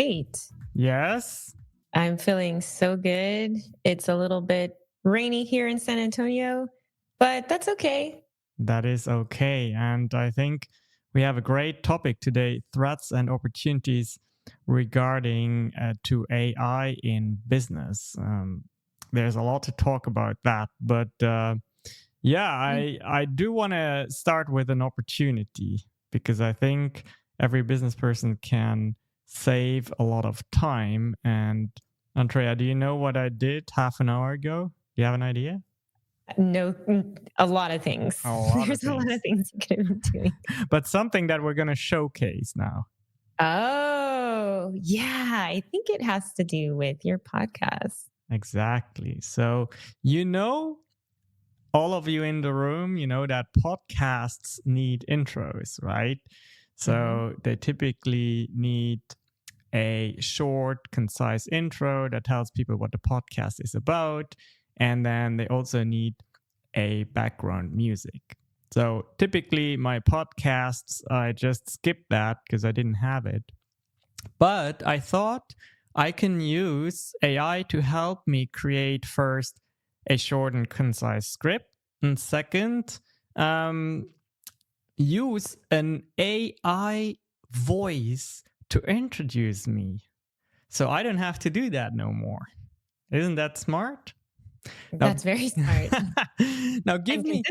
Great. Yes. I'm feeling so good. It's a little bit rainy here in San Antonio, but that's okay. That is okay. And I think we have a great topic today, threats and opportunities regarding to AI in business. There's a lot to talk about that, but I do want to start with an opportunity because I think every business person can save a lot of time. And Antréa, do you know what I did half an hour ago? Do you have an idea? No, a lot of things. There's a lot of things you could have been doing. But something that we're going to showcase now. Oh, yeah. I think it has to do with your podcast. Exactly. So, all of you in the room, you know that podcasts need intros, right? So they typically need a short, concise intro that tells people what the podcast is about. And then they also need a background music. So typically my podcasts, I just skip that because I didn't have it. But I thought I can use AI to help me create first a short and concise script. And second, use an AI voice to introduce me. So I don't have to do that no more. Isn't that smart? That's very smart. Now give me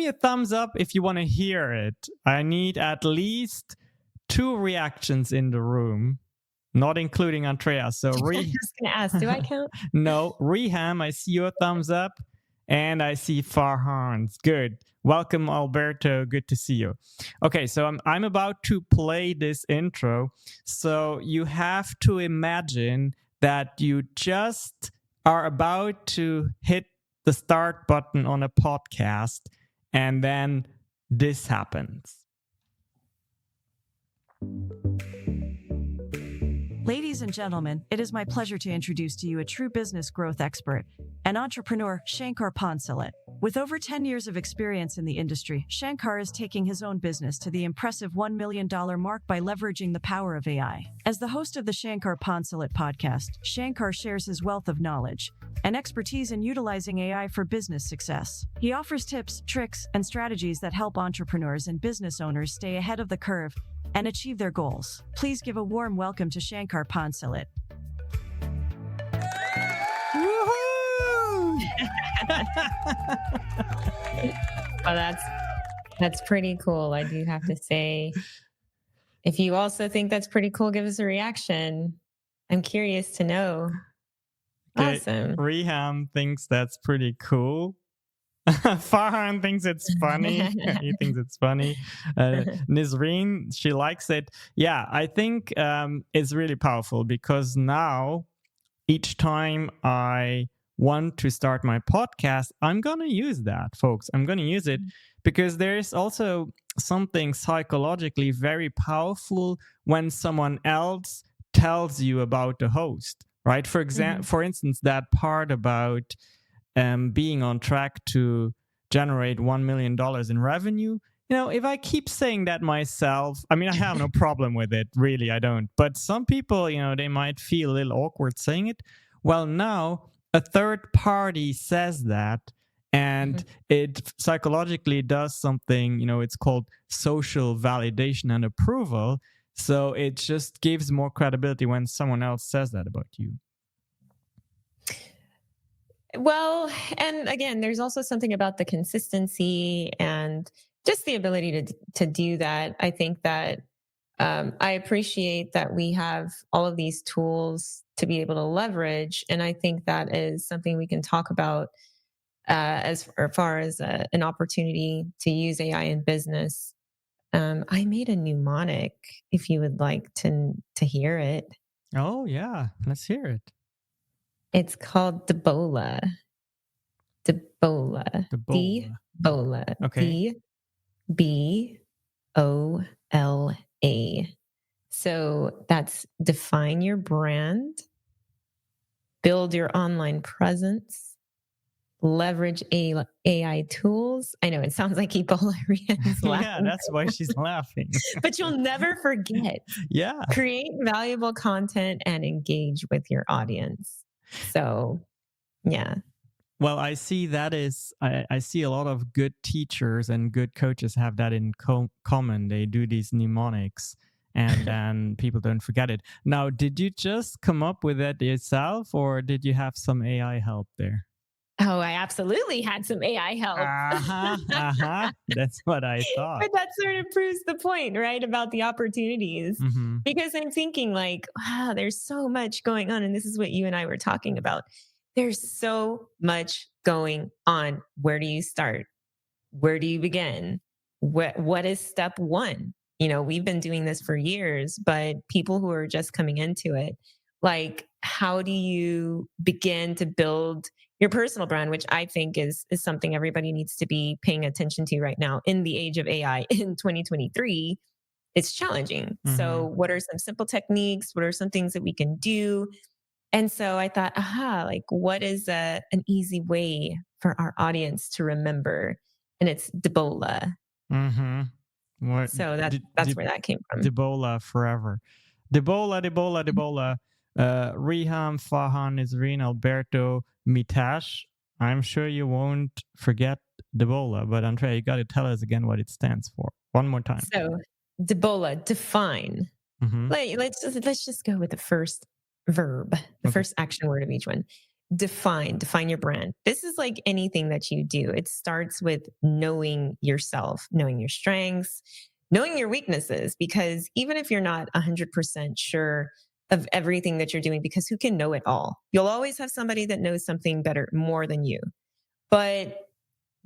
a thumbs up if you want to hear it. I need at least 2 reactions in the room, not including Antréa. So I was going to ask, do I count? No, Reham, I see your thumbs up. And I see Farhan's. Good. Welcome, Alberto. Good to see you. Okay, so I'm about to play this intro. So you have to imagine that you just are about to hit the start button on a podcast, and then this happens. Ladies and gentlemen, it is my pleasure to introduce to you a true business growth expert, an entrepreneur, Shankar Poncelet. With over 10 years of experience in the industry, Shankar is taking his own business to the impressive $1 million mark by leveraging the power of AI. As the host of the Shankar Poncelet podcast, Shankar shares his wealth of knowledge and expertise in utilizing AI for business success. He offers tips, tricks, and strategies that help entrepreneurs and business owners stay ahead of the curve and achieve their goals. Please give a warm welcome to Shankar Poncelet. Woohoo! Well, that's pretty cool. I do have to say, if you also think that's pretty cool, give us a reaction. I'm curious to know. Okay. Awesome. Reham thinks that's pretty cool. Farhan thinks it's funny. He thinks it's funny. Nizreen, she likes it. Yeah, I think it's really powerful because now each time I want to start my podcast, I'm going to use that, folks. I'm going to use it because there is also something psychologically very powerful when someone else tells you about the host, right? For instance, that part about being on track to generate $1 million in revenue. You know, if I keep saying that myself, I mean, I have no problem with it. Really, I don't. But some people, you know, they might feel a little awkward saying it. Well, now a third party says that, and it psychologically does something, you know, it's called social validation and approval. So it just gives more credibility when someone else says that about you. Well, and again, there's also something about the consistency and just the ability to do that. I think that I appreciate that we have all of these tools to be able to leverage. And I think that is something we can talk about as far as an opportunity to use AI in business. I made a mnemonic if you would like to hear it. Oh, yeah. Let's hear it. It's called Debola. Debola. Debola. Okay. DBOLA. So that's define your brand, build your online presence, leverage AI tools. I know it sounds like Rian's Yeah, laughing, that's why she's laughing. but you'll never forget. Yeah. Create valuable content and engage with your audience. So, yeah. Well, I see I see a lot of good teachers and good coaches have that in common. They do these mnemonics and then people don't forget it. Now, did you just come up with that yourself or did you have some AI help there? Oh, I absolutely had some AI help. That's what I thought. But that sort of proves the point, right? About the opportunities. Hmm. Because I'm thinking, like, wow, there's so much going on. And this is what you and I were talking about. There's so much going on. Where do you start? Where do you begin? What is step one? We've been doing this for years, but people who are just coming into it, like, how do you begin to build your personal brand, which I think is something everybody needs to be paying attention to right now in the age of AI in 2023. It's challenging. So, Hmm. what are some simple techniques? What are some things that we can do? And so I thought, like, what is an easy way for our audience to remember? And it's Debola. Hmm. What? So that's where that came from. Debola forever. Debola. Riham, Fahan, Isreen, Alberto, Mitash. I'm sure you won't forget Debola, but Antréa, you got to tell us again what it stands for. One more time. So Debola, define. Hmm. Let's just go with the first verb, the first action word of each one. Define your brand. This is like anything that you do. It starts with knowing yourself, knowing your strengths, knowing your weaknesses, because even if you're not 100% sure of everything that you're doing, because who can know it all? You'll always have somebody that knows something better, more than you. But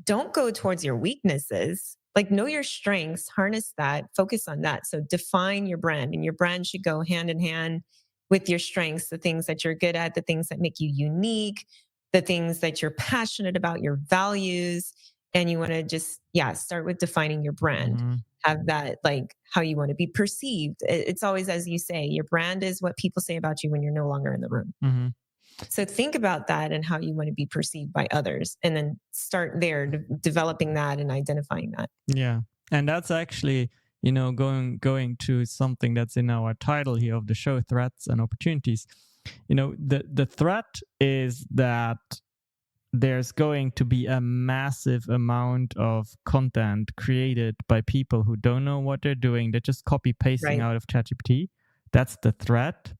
don't go towards your weaknesses. Like, know your strengths, harness that, focus on that. So define your brand, and your brand should go hand in hand with your strengths, the things that you're good at, the things that make you unique, the things that you're passionate about, your values. And you want to just, start with defining your brand. Hmm. Have that, like, how you want to be perceived. It's always, as you say, your brand is what people say about you when you're no longer in the room. Hmm. So think about that and how you want to be perceived by others, and then start there, developing that and identifying that. Yeah. And that's actually, going to something that's in our title here of the show, threats and opportunities. The threat is that there's going to be a massive amount of content created by people who don't know what they're doing. They're just copy pasting Right. out of ChatGPT. That's the threat.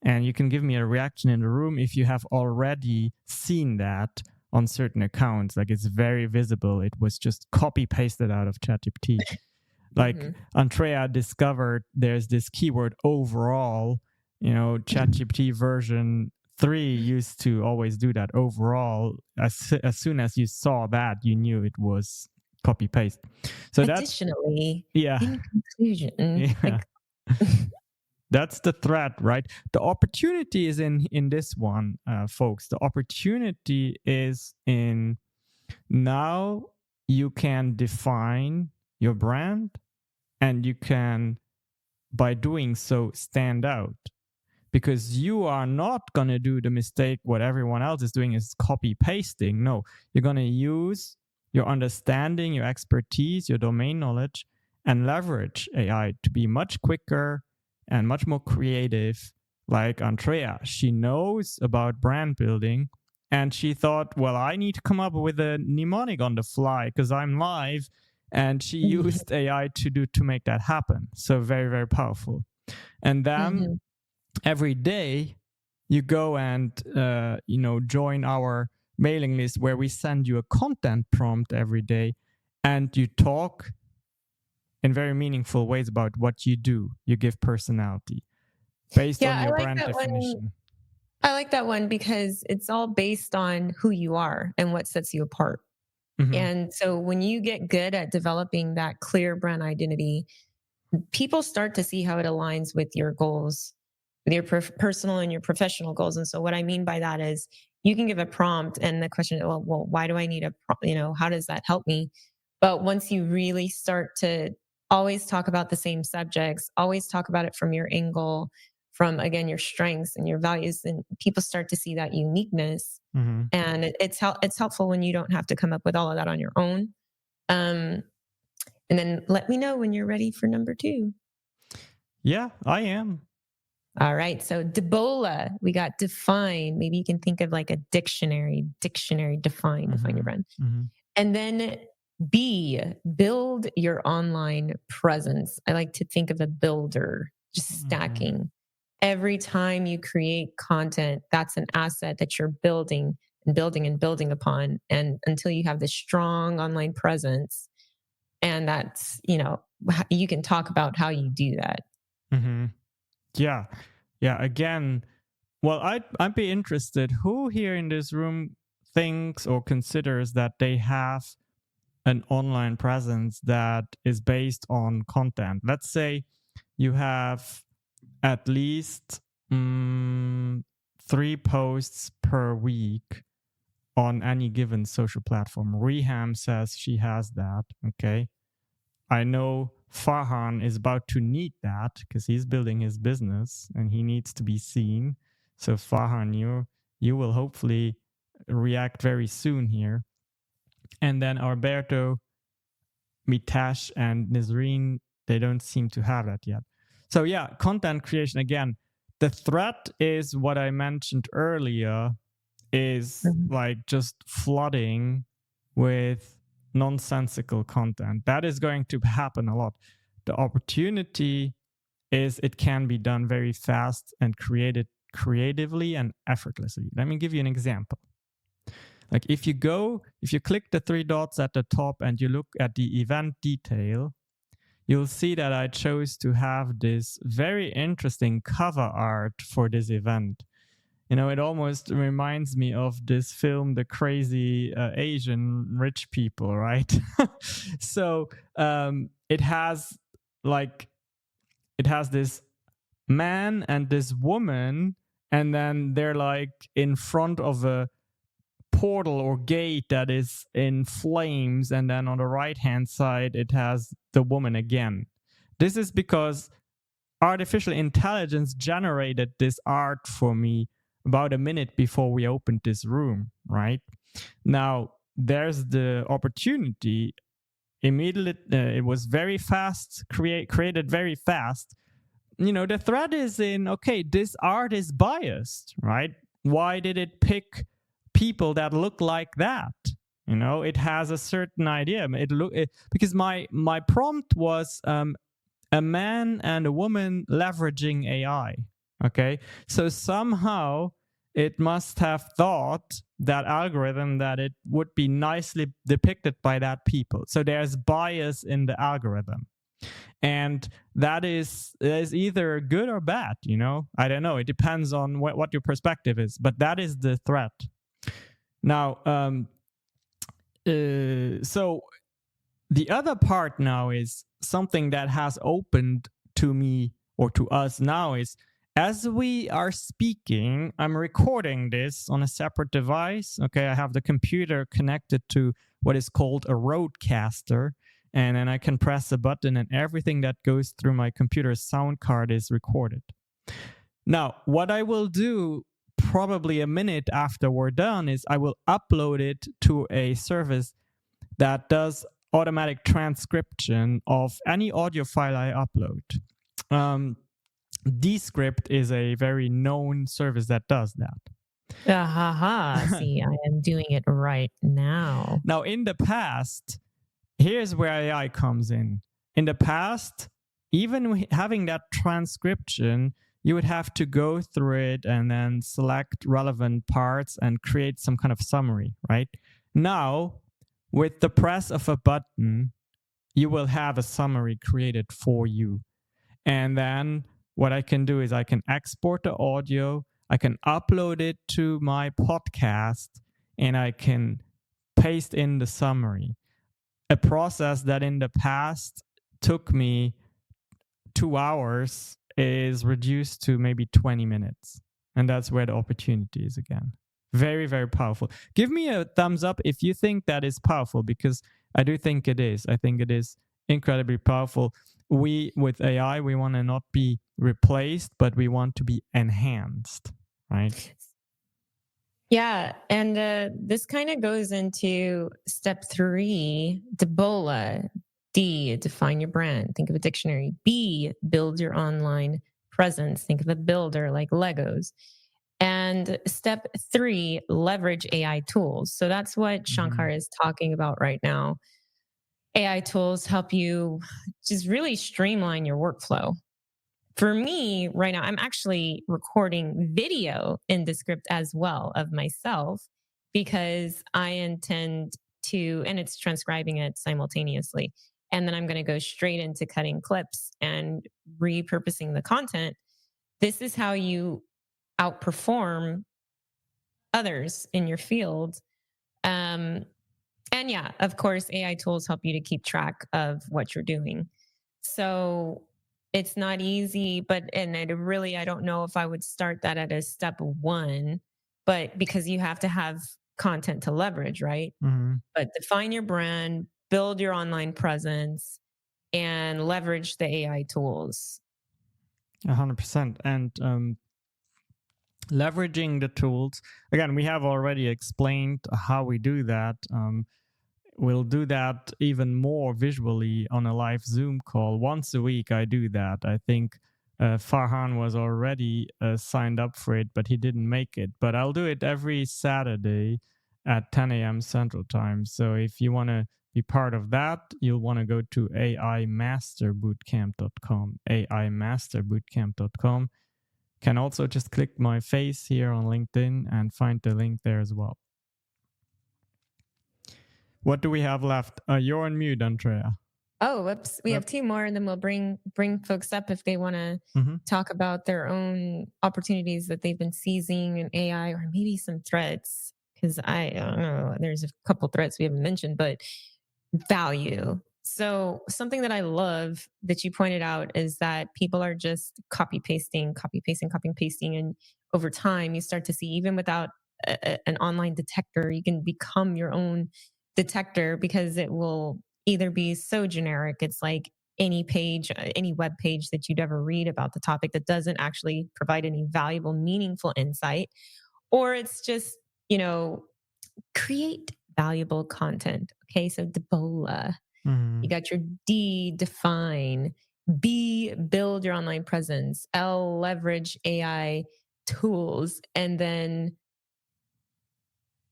And you can give me a reaction in the room if you have already seen that on certain accounts. Like, it's very visible. It was just copy pasted out of ChatGPT. Like, Antréa discovered there's this keyword overall. ChatGPT version 3 used to always do that overall. As soon as you saw that, you knew it was copy paste. So Additionally, yeah. in conclusion, Yeah. That's the threat, right? The opportunity is in this one, folks. The opportunity is in now you can define your brand, and you can, by doing so, stand out. Because you are not going to do the mistake what everyone else is doing is copy pasting. No, you're going to use your understanding, your expertise, your domain knowledge, and leverage AI to be much quicker and much more creative. Like Antréa, she knows about brand building, and she thought, well, I need to come up with a mnemonic on the fly because I'm live. And she used AI to make that happen. So very, very powerful. And then every day you go and join our mailing list where we send you a content prompt every day, and you talk in very meaningful ways about what you do. You give personality based on your brand definition. I like that one because it's all based on who you are and what sets you apart. And so when you get good at developing that clear brand identity, people start to see how it aligns with your goals, with your personal and your professional goals. And so what I mean by that is you can give a prompt and the question, well, why do I need how does that help me? But once you really start to always talk about the same subjects, always talk about it from your angle, from, again, your strengths and your values, and people start to see that uniqueness. Mm-hmm. And it's helpful when you don't have to come up with all of that on your own. And then let me know when you're ready for number 2. Yeah, I am. All right. So Debola, we got define. Maybe you can think of like a dictionary, define your friend. Mm-hmm. And then B, build your online presence. I like to think of a builder, just stacking. Every time you create content, that's an asset that you're building and building upon. And until you have this strong online presence, and that's, you can talk about how you do that. Mm-hmm. Yeah. Again, well, I'd be interested. Who here in this room thinks or considers that they have an online presence that is based on content? Let's say you have at least 3 posts per week on any given social platform. Reham says she has that. Okay. I know Farhan is about to need that because he's building his business and he needs to be seen. So Farhan, you will hopefully react very soon here. And then Alberto, Mitash, and Nizreen, they don't seem to have that yet. So yeah, content creation again. The threat is what I mentioned earlier, is like just flooding with nonsensical content. That is going to happen a lot. The opportunity is it can be done very fast and created creatively and effortlessly. Let me give you an example. Like if you click the 3 dots at the top and you look at the event detail, you'll see that I chose to have this very interesting cover art for this event. It almost reminds me of this film, The Crazy Asian Rich People, right? So it has this man and this woman, and then they're like in front of a portal or gate that is in flames, and then on the right-hand side, it has the woman again. This is because artificial intelligence generated this art for me about a minute before we opened this room, right? Now, there's the opportunity. Immediately, it was very fast, created very fast. The threat is in, okay, this art is biased, right? Why did it pick people that look like that? It has a certain idea. Because my prompt was a man and a woman leveraging AI. Okay, so somehow it must have thought, that algorithm, that it would be nicely depicted by that people. So there's bias in the algorithm. And that is either good or bad, I don't know. It depends on what your perspective is, but that is the threat. Now, so the other part now is something that has opened to me or to us now is, as we are speaking, I'm recording this on a separate device. Okay, I have the computer connected to what is called a roadcaster, and then I can press a button and everything that goes through my computer's sound card is recorded. Now, what I will do probably a minute after we're done is I will upload it to a service that does automatic transcription of any audio file I upload. Descript is a very known service that does that. See, I am doing it right now. Now, in the past, here's where AI comes in. In the past, even having that transcription, you would have to go through it and then select relevant parts and create some kind of summary, right? Now, with the press of a button, you will have a summary created for you. And then what I can do is I can export the audio, I can upload it to my podcast, and I can paste in the summary. A process that in the past took me 2 hours is reduced to maybe 20 minutes. And that's where the opportunity is again. Very, very powerful. Give me a thumbs up if you think that is powerful, because I do think it is. I think it is incredibly powerful. with AI, we want to not be replaced, but we want to be enhanced, right? Yeah. And this kind of goes into step 3, Debola. D, define your brand. Think of a dictionary. B, build your online presence. Think of a builder like Legos. And step 3, leverage AI tools. So that's what Shankar is talking about right now. AI tools help you just really streamline your workflow. For me, right now, I'm actually recording video in the script as well of myself because I intend to, and it's transcribing it simultaneously. And then I'm going to go straight into cutting clips and repurposing the content. This is how you outperform others in your field. And yeah, of course, AI tools help you to keep track of what you're doing. So it's not easy, but, and it really, I don't know if I would start that at a step 1, but because you have to have content to leverage, right? Mm-hmm. But define your brand, build your online presence, and leverage the AI tools. 100%. And leveraging the tools, again, we have already explained how we do that. We'll do that even more visually on a live Zoom call. Once a week, I do that. I think Farhan was already signed up for it, but he didn't make it. But I'll do it every Saturday at 10 a.m. Central Time. So if you want to be part of that, you'll want to go to aimasterbootcamp.com, aimasterbootcamp.com. Can also just click my face here on LinkedIn and find the link there as well. What do we have left? You're on mute, Antréa. Oh, whoops. We have 2 more, and then we'll bring folks up if they want to talk about their own opportunities that they've been seizing in AI, or maybe some threats. Because I don't know, there's a couple threats we haven't mentioned, but value. So something that I love that you pointed out is that people are just copy pasting. And over time, you start to see, even without an online detector, you can become your own detector, because it will either be so generic. It's like any page, any web page that you'd ever read about the topic that doesn't actually provide any valuable, meaningful insight, or it's just, create valuable content. Okay. So Debola, you got your D, define. B, build your online presence. L, leverage AI tools. And then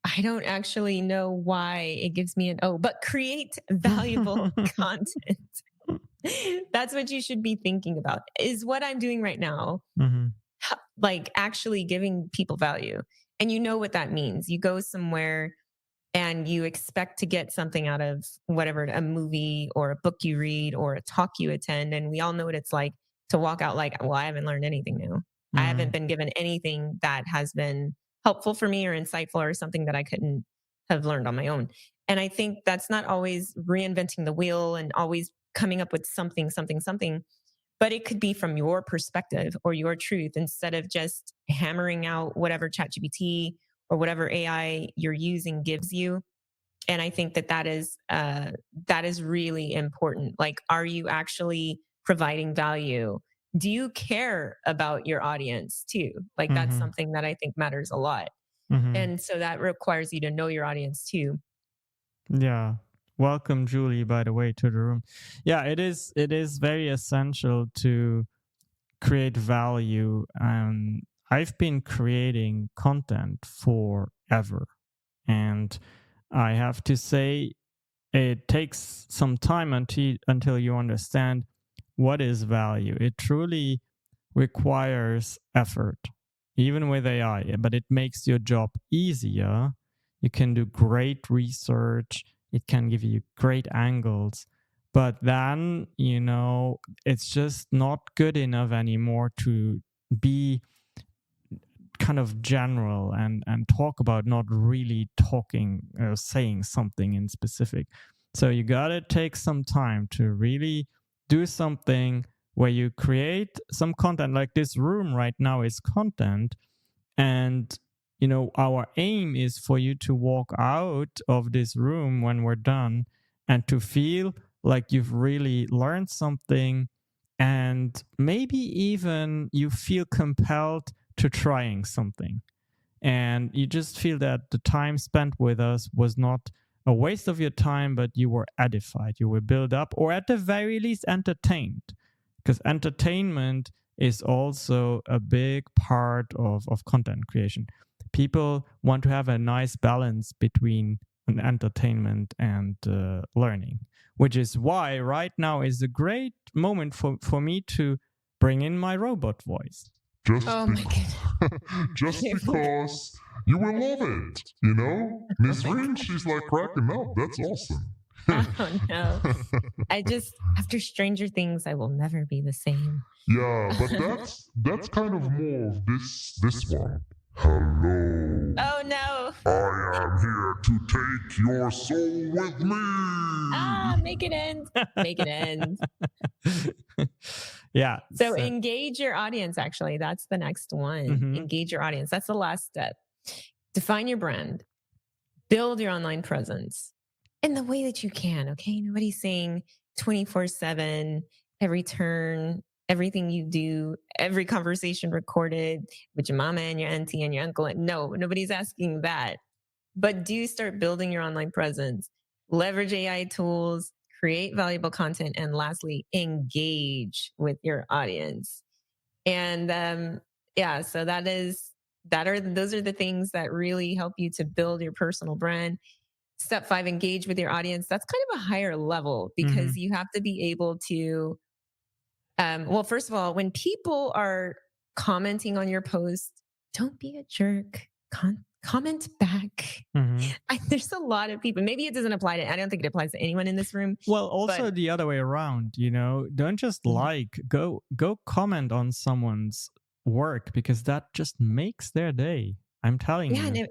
I don't actually know why it gives me an O, but create valuable content. That's what you should be thinking about, is what I'm doing right now. Like actually giving people value. And you know what that means. You go somewhere and you expect to get something out of whatever, a movie or a book you read or a talk you attend. And we all know what it's like to walk out like, well, I haven't learned anything new. I haven't been given anything that has been helpful for me or insightful or something that I couldn't have learned on my own. And I think that's not always reinventing the wheel and always coming up with something, but it could be from your perspective or your truth, instead of just hammering out whatever ChatGPT or whatever AI you're using gives you. And I think that is really important. Like, are you actually providing value? Do you care about your audience too? Like, that's something that I think matters a lot. And so that requires you to know your audience too. Yeah. Welcome, Julie, by the way, to the room. Yeah, it is very essential to create value. And I've been creating content forever. And I have to say, it takes some time until you understand what is value. It truly requires effort, even with AI, but it makes your job easier. You can do great research. It can give you great angles. But then, it's just not good enough anymore to be kind of general and talk about not really talking or saying something in specific. So you got to take some time to really do something where you create some content. Like this room right now is content. And, our aim is for you to walk out of this room when we're done and to feel like you've really learned something, and maybe even you feel compelled to trying something. And you just feel that the time spent with us was not a waste of your time, but you were edified, you were built up, or at the very least entertained. Because entertainment is also a big part of content creation. People want to have a nice balance between an entertainment and learning, which is why right now is a great moment for me to bring in my robot voice. Just, Oh my goodness. just because you will love it, you know? Miss Rin, she's like cracking up. That's awesome. Oh no. After Stranger Things, I will never be the same. Yeah, but that's kind of more of this one. Hello. Oh no. I am here to take your soul with me. Make it end. Make it end. Yeah. So engage your audience, actually. That's the next one. Mhm. Engage your audience. That's the last step. Define your brand. Build your online presence in the way that you can, okay? Nobody's saying 24/7, every turn, everything you do, every conversation recorded with your mama and your auntie and your uncle. No, nobody's asking that. But do start building your online presence. Leverage AI tools, create valuable content, and lastly, engage with your audience. And so those are the things that really help you to build your personal brand. Step 5, engage with your audience. That's kind of a higher level because you have to be able to, well, first of all, when people are commenting on your post, don't be a jerk. Comment back. There's a lot of people. Maybe it doesn't apply to, I don't think it applies to anyone in this room. Well, also but- the other way around, don't just go comment on someone's work, because that just makes their day. I'm telling you. And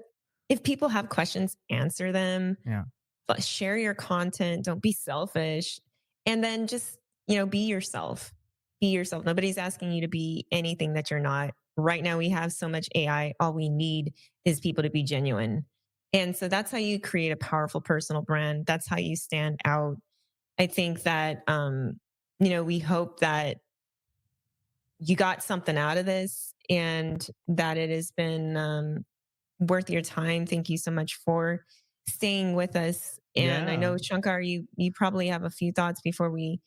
if people have questions, answer them. Yeah. But share your content. Don't be selfish. And then just, be yourself. Be yourself. Nobody's asking you to be anything that you're not. Right now, we have so much AI. All we need is people to be genuine. And so that's how you create a powerful personal brand. That's how you stand out. I think that, we hope that you got something out of this and that it has been worth your time. Thank you so much for staying with us. And I know, Shankar, you probably have a few thoughts before we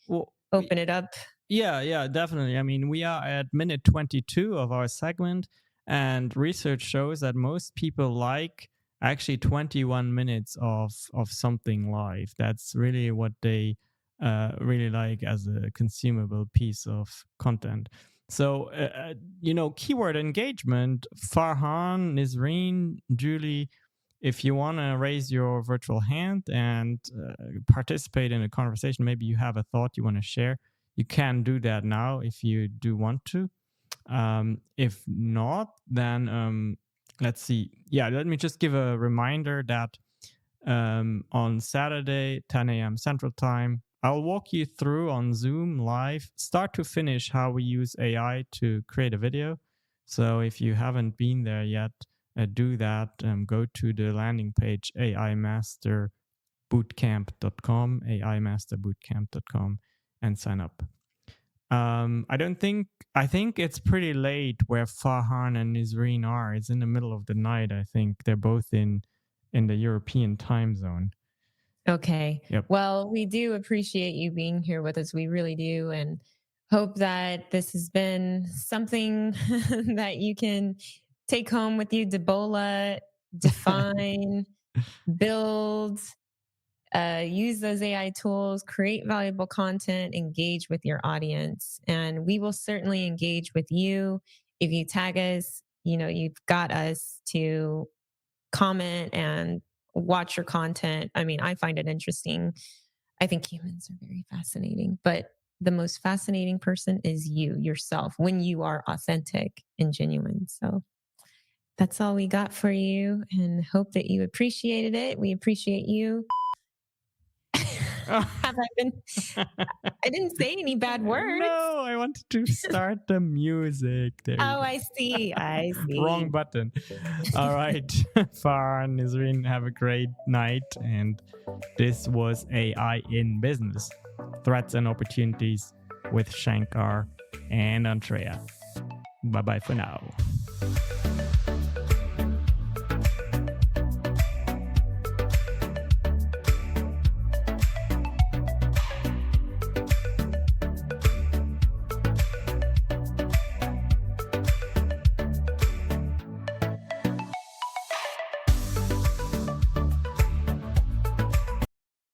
open it up. Yeah, definitely. I mean, we are at minute 22 of our segment, and research shows that most people like actually 21 minutes of something live. That's really what they really like as a consumable piece of content. So, keyword engagement, Farhan, Nisreen, Julie, if you want to raise your virtual hand and participate in a conversation, maybe you have a thought you want to share, you can do that now if you do want to. If not, then let's see. Yeah, let me just give a reminder that on Saturday, 10 a.m. Central Time, I'll walk you through on Zoom live, start to finish, how we use AI to create a video. So if you haven't been there yet, do that. Go to the landing page, aimasterbootcamp.com, aimasterbootcamp.com, and sign up. I think it's pretty late where Farhan and Nisreen are. It's in the middle of the night, I think. They're both in the European time zone. Okay. Yep. Well, we do appreciate you being here with us. We really do. And hope that this has been something that you can take home with you. Debola, define, build, use those AI tools, create valuable content, engage with your audience. And we will certainly engage with you. If you tag us, you've got us to comment and watch your content. I mean, I find it interesting. I think humans are very fascinating, but the most fascinating person is yourself, when you are authentic and genuine. So that's all we got for you, and hope that you appreciated it. We appreciate you. Have I been? I didn't say any bad words. No, I wanted to start the music. There I see. I see. Wrong button. All right. Farhan, Nisreen, have a great night. And this was AI in Business, Threats and Opportunities with Shankar and Antréa. Bye bye for now.